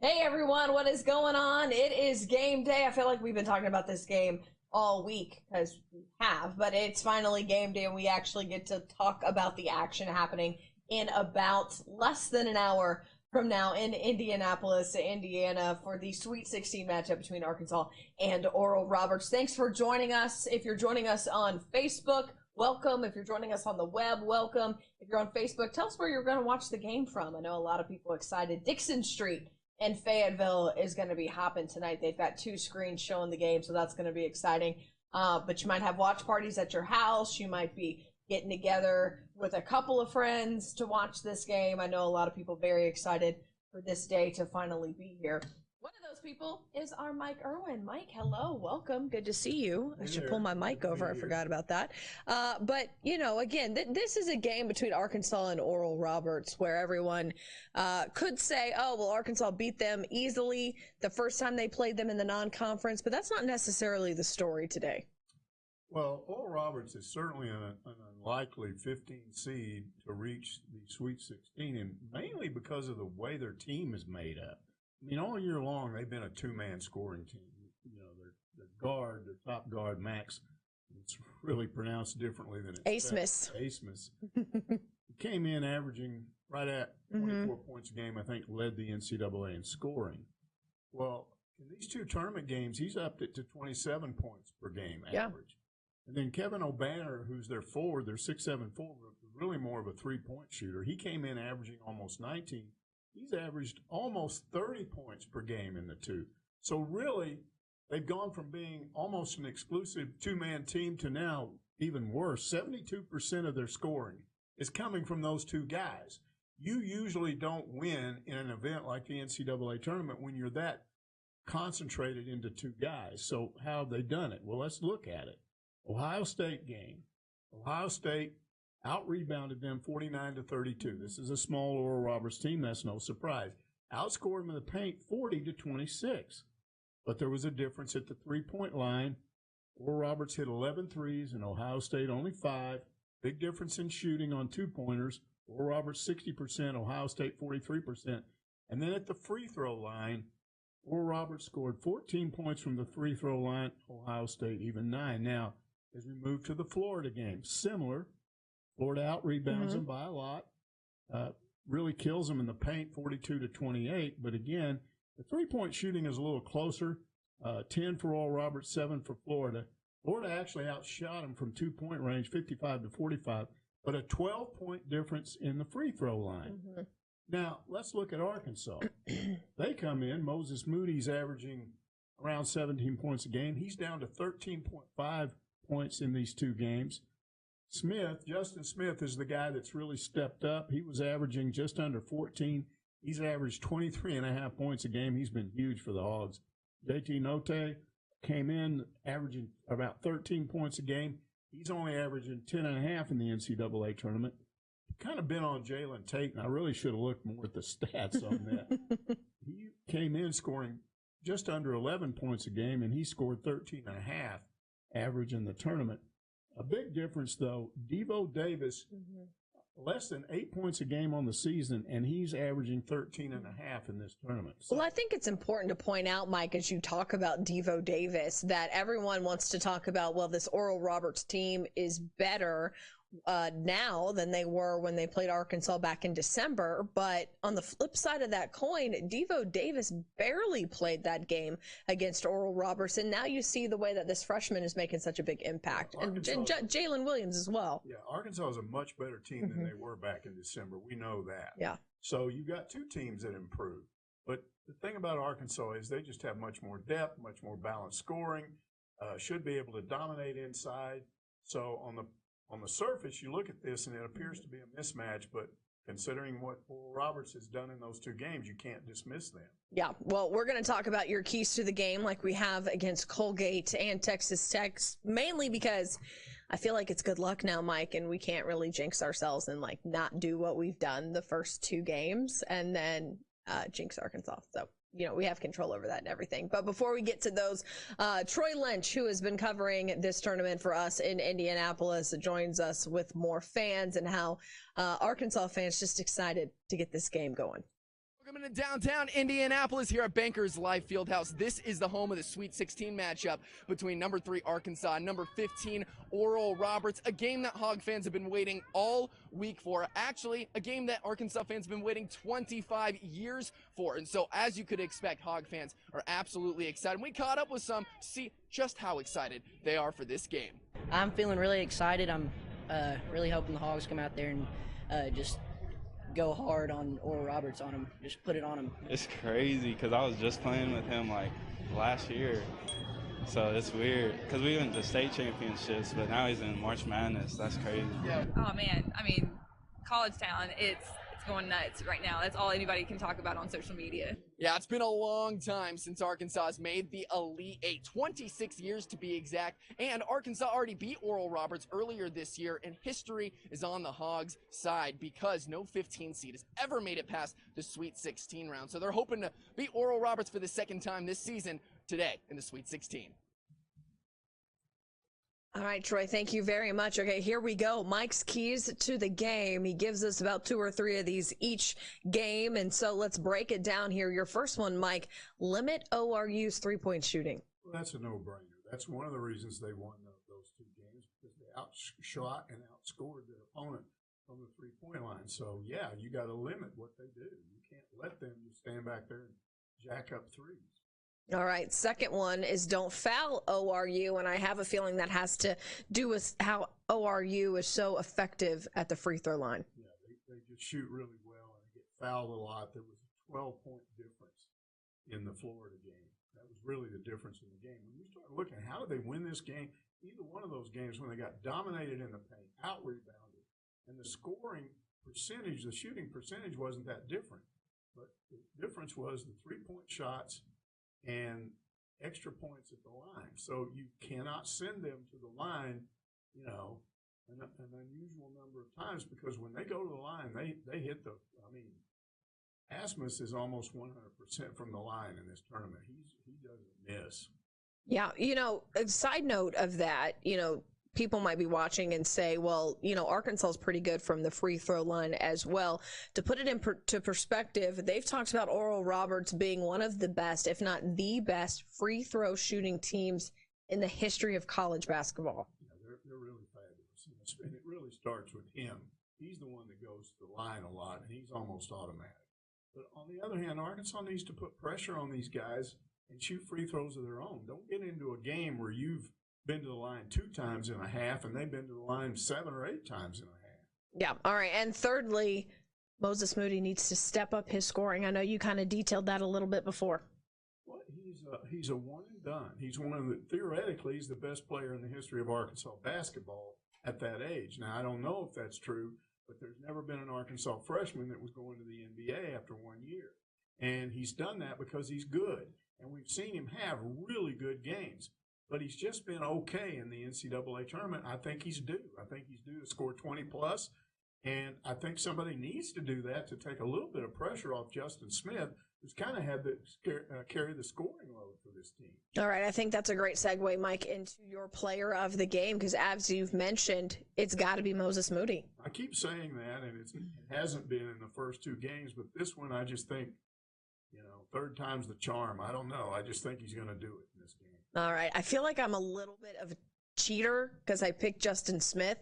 Hey everyone, what is going on? It is game day. I feel like we've been talking about this game all week because we have, but it's finally game day and we actually get to talk about the action happening in about less than an hour from now in Indianapolis, Indiana for the Sweet 16 matchup between Arkansas and Oral Roberts. Thanks for joining us. If you're joining us on Facebook, welcome. If you're joining us on the web, welcome. If you're on Facebook, tell us where you're going to watch the game from. I know a lot of people are excited. Dixon Street and Fayetteville is going to be hopping tonight. They've got two screens showing the game, so that's going to be exciting. But you might have watch parties at your house. You might be getting together with a couple of friends to watch this game. I know a lot of people very excited for this day to finally be here. One of those people is our Mike Irwin. Mike, hello, welcome. Good to see you. I should pull my mic over. I forgot about that. But, you know, again, this is a game between Arkansas and Oral Roberts where everyone could say, oh, well, Arkansas beat them easily the first time they played them in the non-conference, but that's not necessarily the story today. Well, Oral Roberts is certainly an unlikely 15 seed to reach the Sweet 16, and mainly because of the way their team is made up. I mean, all year long, they've been a two-man scoring team. You know, their guard, their top guard, Max, it's really pronounced differently than it's Asmus. Asmus. He came in averaging right at 24 points a game, I think, led the NCAA in scoring. Well, in these two tournament games, he's upped it to 27 points per game average. And then Kevin O'Banner, who's their forward, their 6'7" forward, really more of a three-point shooter. He came in averaging almost 19. He's averaged almost 30 points per game in the two. So really, they've gone from being almost an exclusive two-man team to now even worse. 72% of their scoring is coming from those two guys. You usually don't win in an event like the NCAA tournament when you're that concentrated into two guys. So how have they done it? Well, let's look at it. Ohio State game. Ohio State out-rebounded them 49-32. This is a small Oral Roberts team. That's no surprise. Outscored them in the paint 40-26. But there was a difference at the three-point line. Oral Roberts hit 11 threes and Ohio State only 5. Big difference in shooting on two-pointers. Oral Roberts 60%, Ohio State 43%. And then at the free throw line, Oral Roberts scored 14 points from the free throw line. Ohio State even 9. Now, as we move to the Florida game, similar. Florida out-rebounds them by a lot. Really kills them in the paint, 42-28. But again, the three-point shooting is a little closer. 10 for Oral Roberts, 7 for Florida. Florida actually outshot them from two-point range, 55-45, but a 12-point difference in the free throw line. Now, let's look at Arkansas. They come in. Moses Moody's averaging around 17 points a game. He's down to 13.5 points in these two games. Justin Smith is the guy that's really stepped up. He was averaging just under 14. He's averaged 23.5 points a game. He's been huge for the Hogs. JT Notte came in averaging about 13 points a game. He's only averaging 10.5 in the NCAA tournament. Kind of been on Jalen Tate, and I really should have looked more at the stats on that. He came in scoring just under 11 points a game, and he scored 13.5 average in the tournament. A big difference, though, Devo Davis, less than 8 points a game on the season, and he's averaging 13.5 in this tournament. So. Well, I think it's important to point out, Mike, as you talk about Devo Davis, that everyone wants to talk about, well, this Oral Roberts team is better now than they were when they played Arkansas back in December. But on the flip side of that coin, Devo Davis barely played that game against Oral Roberts. And now you see the way that this freshman is making such a big impact. And Jalen Williams as well. Yeah, Arkansas is a much better team than they were back in December. We know that. Yeah. So you've got two teams that improved. But the thing about Arkansas is they just have much more depth, much more balanced scoring, should be able to dominate inside. So on the surface, you look at this, and it appears to be a mismatch, but considering what Oral Roberts has done in those two games, you can't dismiss them. Yeah, well, we're going to talk about your keys to the game like we have against Colgate and Texas Tech, mainly because I feel like it's good luck now, Mike, and we can't really jinx ourselves and, like, not do what we've done the first two games and then jinx Arkansas. So, you know, we have control over that and everything. But before we get to those, Troy Lynch, who has been covering this tournament for us in Indianapolis, joins us with more fans and how Arkansas fans just excited to get this game going. Welcome in downtown Indianapolis here at Bankers Life Fieldhouse. This is the home of the Sweet 16 matchup between number 3 Arkansas and number 15 Oral Roberts, a game that Hog fans have been waiting all week for. Actually, a game that Arkansas fans have been waiting 25 years for. And so, as you could expect, Hog fans are absolutely excited. We caught up with some to see just how excited they are for this game. I'm feeling really excited. I'm really hoping the Hogs come out there and just go hard on Oral Roberts on him. Just put it on him. It's crazy because I was just playing with him like last year. So it's weird because we went to state championships, but now he's in March Madness. That's crazy. Oh man, I mean, college town, it's going nuts right now. That's all anybody can talk about on social media. Yeah, it's been a long time since Arkansas has made the Elite Eight, 26 years to be exact, and Arkansas already beat Oral Roberts earlier this year, and history is on the Hogs' side because no 15 seed has ever made it past the Sweet 16 round. So they're hoping to beat Oral Roberts for the second time this season today in the Sweet 16. All right, Troy, thank you very much. Okay, here we go. Mike's keys to the game. He gives us about 2 or 3 of these each game, and so let's break it down here. Your first one, Mike, limit ORU's three-point shooting. Well, that's a no-brainer. That's one of the reasons they won those 2 games, because they outshot and outscored their opponent from the three-point line. So, yeah, you got to limit what they do. You can't let them just stand back there and jack up threes. All right, second one is don't foul ORU, and I have a feeling that has to do with how ORU is so effective at the free throw line. Yeah, they just shoot really well and they get fouled a lot. There was a 12-point difference in the Florida game. That was really the difference in the game. When you start looking, how did they win this game? Either one of those games when they got dominated in the paint, out-rebounded, and the scoring percentage, the shooting percentage wasn't that different. But the difference was the three-point shots and extra points at the line. So you cannot send them to the line, you know, an unusual number of times, because when they go to the line, they hit the, I mean, Asmus is almost 100% from the line in this tournament. He doesn't miss. Yeah, you know, a side note of that, you know, people might be watching and say, well, you know, Arkansas is pretty good from the free throw line as well. To put it into perspective, they've talked about Oral Roberts being one of the best, if not the best, free throw shooting teams in the history of college basketball. Yeah, they're really fabulous. And it really starts with him. He's the one that goes to the line a lot, and he's almost automatic. But on the other hand, Arkansas needs to put pressure on these guys and shoot free throws of their own. Don't get into a game where you've been to the line 2 times in a half, and they've been to the line 7 or 8 times in a half. Yeah. All right. And thirdly, Moses Moody needs to step up his scoring. I know you kind of detailed that a little bit before. Well, he's a one and done. He's one of the, theoretically, he's the best player in the history of Arkansas basketball at that age. Now, I don't know if that's true, but there's never been an Arkansas freshman that was going to the NBA after 1 year. And he's done that because he's good. And we've seen him have really good games. But he's just been okay in the NCAA tournament. I think he's due. I think he's due to score 20-plus. And I think somebody needs to do that to take a little bit of pressure off Justin Smith, who's kind of had to carry the scoring load for this team. All right, I think that's a great segue, Mike, into your player of the game, because as you've mentioned, it's got to be Moses Moody. I keep saying that, and it hasn't been in the first 2 games, but this one I just think, you know, third time's the charm. I don't know. I just think he's going to do it in this game. All right. I feel like I'm a little bit of a cheater because I picked Justin Smith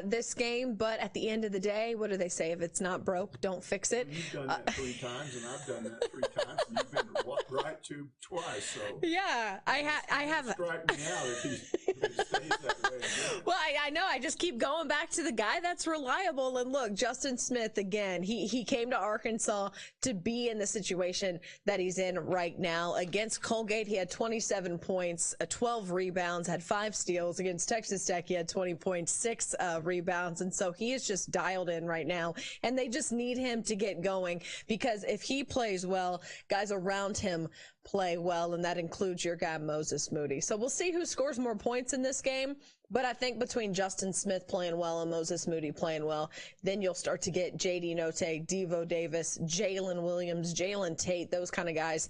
this game, but at the end of the day, what do they say? If it's not broke, don't fix it. You've done that 3 times, and I've done that 3 times, and you've been right to twice. So yeah, I have. Strike me out if he stays that way again. Well, I know. I just keep going back to the guy that's reliable. And look, Justin Smith again. He came to Arkansas to be in the situation that he's in right now. Against Colgate, he had 27 points, 12 rebounds, had 5 steals. Against Texas Tech, he had 20 points, 6 rebounds. And so he is just dialed in right now. And they just need him to get going, because if he plays well, guys around him play well, and that includes your guy Moses Moody. So we'll see who scores more points in this game. But I think between Justin Smith playing well and Moses Moody playing well, then you'll start to get J.D. Note, Devo Davis, Jalen Williams, Jalen Tate, those kind of guys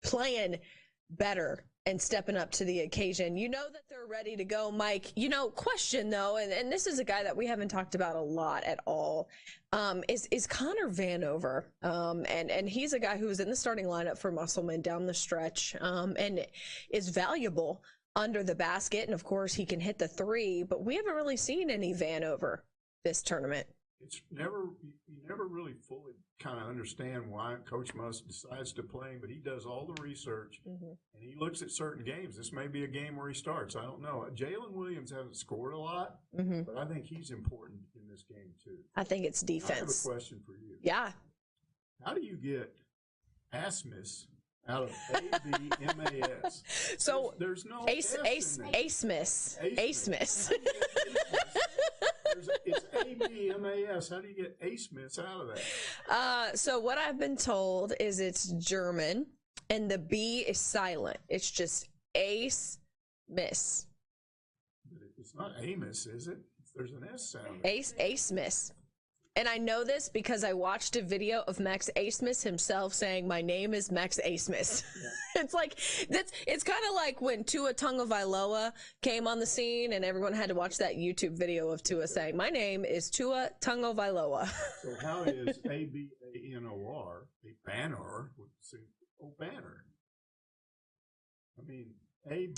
playing better and stepping up to the occasion. You know that they're ready to go, Mike. Question though, and this is a guy that we haven't talked about a lot at all, is Connor Vanover. And he's a guy who was in the starting lineup for Musselman down the stretch, and is valuable under the basket. And of course he can hit the three, but we haven't really seen any Vanover this tournament. You never really fully kind of understand why Coach Muss decides to play him, but he does all the research, and he looks at certain games. This may be a game where he starts. I don't know. Jalen Williams hasn't scored a lot, but I think he's important in this game too. I think it's defense. I have a question for you. Yeah. How do you get Asmus out of ABMAS? So there's no Asmus. It's ABMAS. How do you get Asmus out of that? So what I've been told is it's German, and the B is silent. It's just Asmus. It's not Amos, is it? There's an S sound. Asmus. And I know this because I watched a video of Max Asmus himself saying, "My name is Max Asmus." Yeah. It's kind of like when Tua Tagovailoa came on the scene and everyone had to watch that YouTube video of Tua saying, "My name is Tua Tagovailoa." So how is ABANOR, a banner, banner? I mean,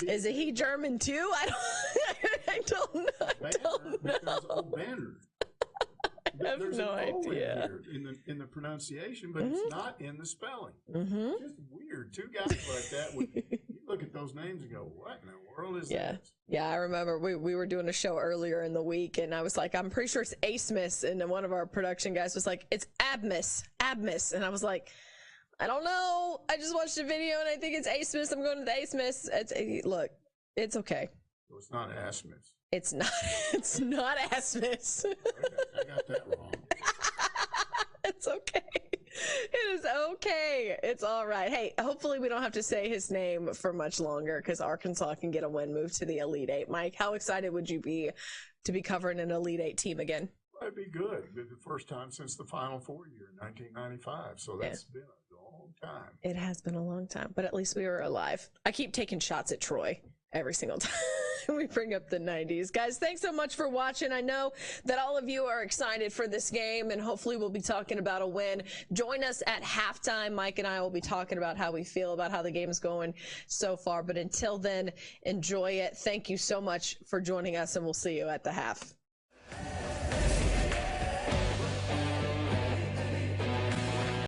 is he German too? I don't know. Banner. I have no idea. In the pronunciation, but it's not in the spelling. It's just weird. Two guys like that, you look at those names and go, what in the world is this? Yeah, I remember we were doing a show earlier in the week, and I was like, I'm pretty sure it's Asmus, and then one of our production guys was like, it's Abmus, and I was like, I don't know. I just watched a video, and I think it's Asmus. I'm going to the Asmus. Look, it's okay. So it's not Asmus. It's not Asmus. I got that wrong. It's okay. It is okay. It's all right. Hey, hopefully we don't have to say his name for much longer because Arkansas can get a win, move to the Elite Eight. Mike, how excited would you be to be covering an Elite Eight team again? It'd be good. It'd be the first time since the Final Four year in 1995. So that's been a long time. It has been a long time, but at least we were alive. I keep taking shots at Troy every single time we bring up the 90s. Guys, thanks so much for watching. I know that all of you are excited for this game, and hopefully we'll be talking about a win. Join us at halftime. Mike and I will be talking about how we feel about how the game is going so far. But until then, enjoy it. Thank you so much for joining us, and we'll see you at the half.